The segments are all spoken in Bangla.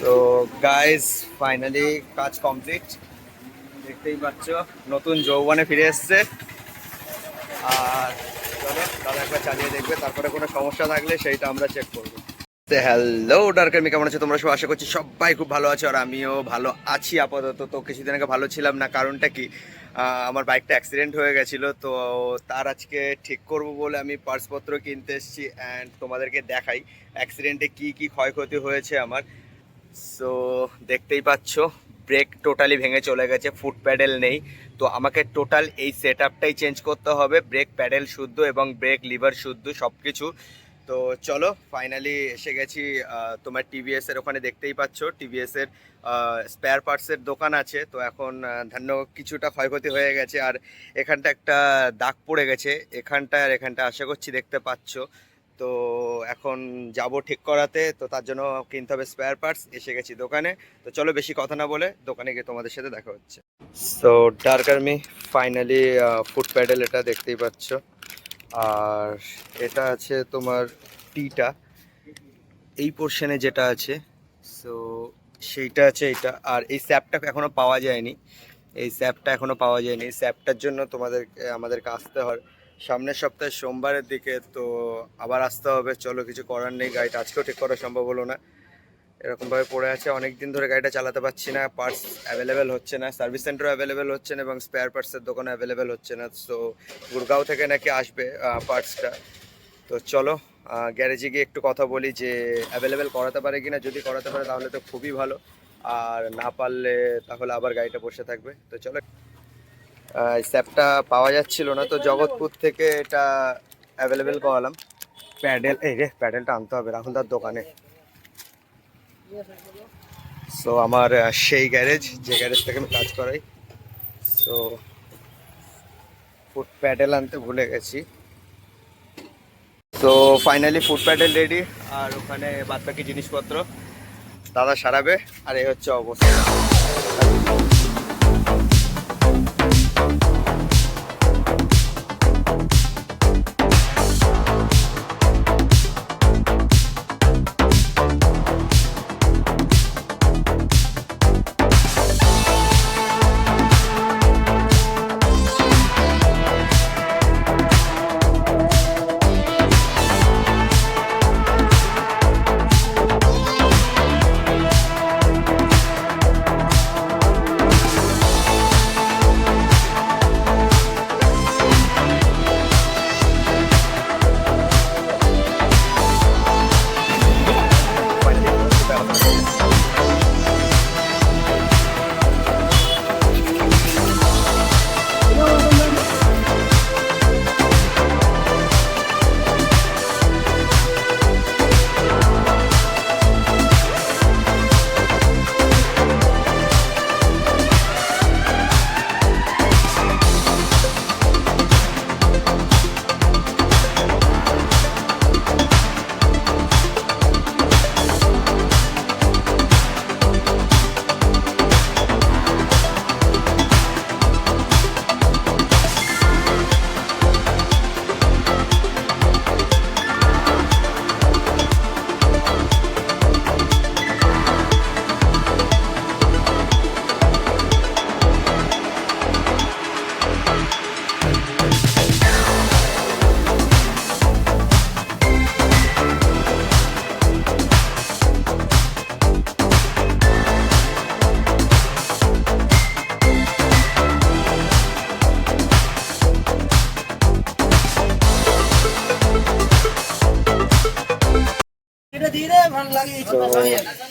তো গাইস ফাইনালি কাজ কমপ্লিট, দেখতেই পাচ্ছ নতুন যৌবনে ফিরে এসছে। আর চলো দাদা একবার চালিয়ে দেখবে, তারপরে কোনো সমস্যা থাকলে সেইটা আমরা চেক করবো। হ্যালো ডার্কারমি, কেমন আছো তোমরা সব? আশা করছি সবাই খুব ভালো আছো, আর আমিও ভালো আছি আপাতত। তো কিছুদিন আগে ভালো ছিলাম না, কারণটা কি, আমার বাইকটা অ্যাক্সিডেন্ট হয়ে গেছিলো। তো তার আজকে ঠিক করব বলে আমি পার্সপত্র কিনতে এসেছি, অ্যান্ড তোমাদেরকে দেখাই অ্যাক্সিডেন্টে কি কি ক্ষয়ক্ষতি হয়েছে আমার। সো দেখতেই পাচ্ছ ব্রেক টোটালি ভেঙে চলে গেছে, ফুট প্যাডেল নেই। তো আমাকে টোটাল এই সেট আপটাই চেঞ্জ করতে হবে, ব্রেক প্যাডেল শুদ্ধ এবং ব্রেক লিভার শুদ্ধ সব কিছু। তো চলো ফাইনালি এসে গেছি তোমার টিভিএসের ওখানে। দেখতেই পাচ্ছ টিভিএসের স্পেয়ার পার্টসের দোকান আছে। তো এখন ধন্য কিছুটা ক্ষয়ক্ষতি হয়ে গেছে, আর এখানটা একটা দাগ পড়ে গেছে, এখানটা আর এখানটা আশা করছি দেখতে পাচ্ছ। তো এখন যাব ঠিক করাতে, তো তার জন্য কিনতে হবে স্পেয়ার পার্টস। এসে গেছি দোকানে। তো চলো বেশি কথা না বলে দোকানে গিয়ে তোমাদের সাথে দেখা হচ্ছে। So dark army finally foot pedal এটা দেখতেই পাচ্ছ, আর এটা আছে তোমার টিটা এই পোর্শনে যেটা আছে। সো সেইটা আছে এইটা, আর এই স্যাপটা এখনো পাওয়া যায়নি। এই স্যাপটা এখনো পাওয়া যায়নি, এই স্যাপটার জন্য আমাদেরকে আসতে হয় সামনের সপ্তাহে সোমবারের দিকে। তো আবার আসতে হবে, চলো কিছু করার নেই। গাড়িটা আজকেও ঠিক করা সম্ভব হলো না, এরকমভাবে পড়ে আছে। অনেক দিন ধরে গাড়িটা চালাতে পারছি না, পার্টস অ্যাভেলেবেল হচ্ছে না, সার্ভিস সেন্টারও অ্যাভেলেবেল হচ্ছে না এবং স্পেয়ার পার্টসের দোকানও অ্যাভেলেবেল হচ্ছে না। তো গুড়গাঁও থেকে নাকি আসবে পার্টসটা। তো চলো গ্যারেজে গিয়ে একটু কথা বলি যে অ্যাভেলেবেল করাতে পারে কিনা। যদি করাতে পারে তাহলে তো খুবই ভালো, আর না পারলে তাহলে আবার গাড়িটা বসে থাকবে। তো চলো, স্যাপটা পাওয়া যাচ্ছিল না, তো জগৎপুর থেকে এটা অ্যাভেলেবেল করালাম। প্যাডেল, এই রে প্যাডেলটা আনতে হবে রাহুলদার দোকানে। সো আমার সেই গ্যারেজ, যে গ্যারেজ থেকে আমি কাজ করাই। সো ফুট প্যাডেল আনতে ভুলে গেছি। তো ফাইনালি ফুট প্যাডেল রেডি, আর ওখানে বাদবাকি জিনিসপত্র দাদা সারাবে। আর এই হচ্ছে অবস্থা।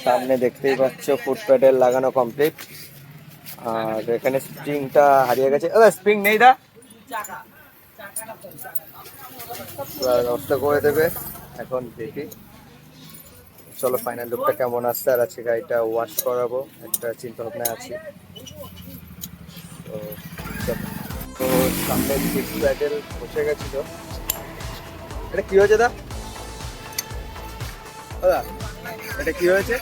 সামনে দেখতেই পাচ্ছ ফুট প্যাডেল লাগানো কমপ্লিট, আর এখানে স্প্রিংটা হারিয়ে গেছে। স্প্রিং নেই দা, নষ্ট করে দেবে এখন দেখি। চলো ফাইনাল লুকটা কেমন আসছে, আর আজকে গাড়িটা ওয়াশ করাবো একটা চিন্তা ভাবনা আছে। তো সামনে সিক্স প্যাডেল বসে গেছিল। এটা কি হয়েছে দা? দাদা এটা কি হয়েছে?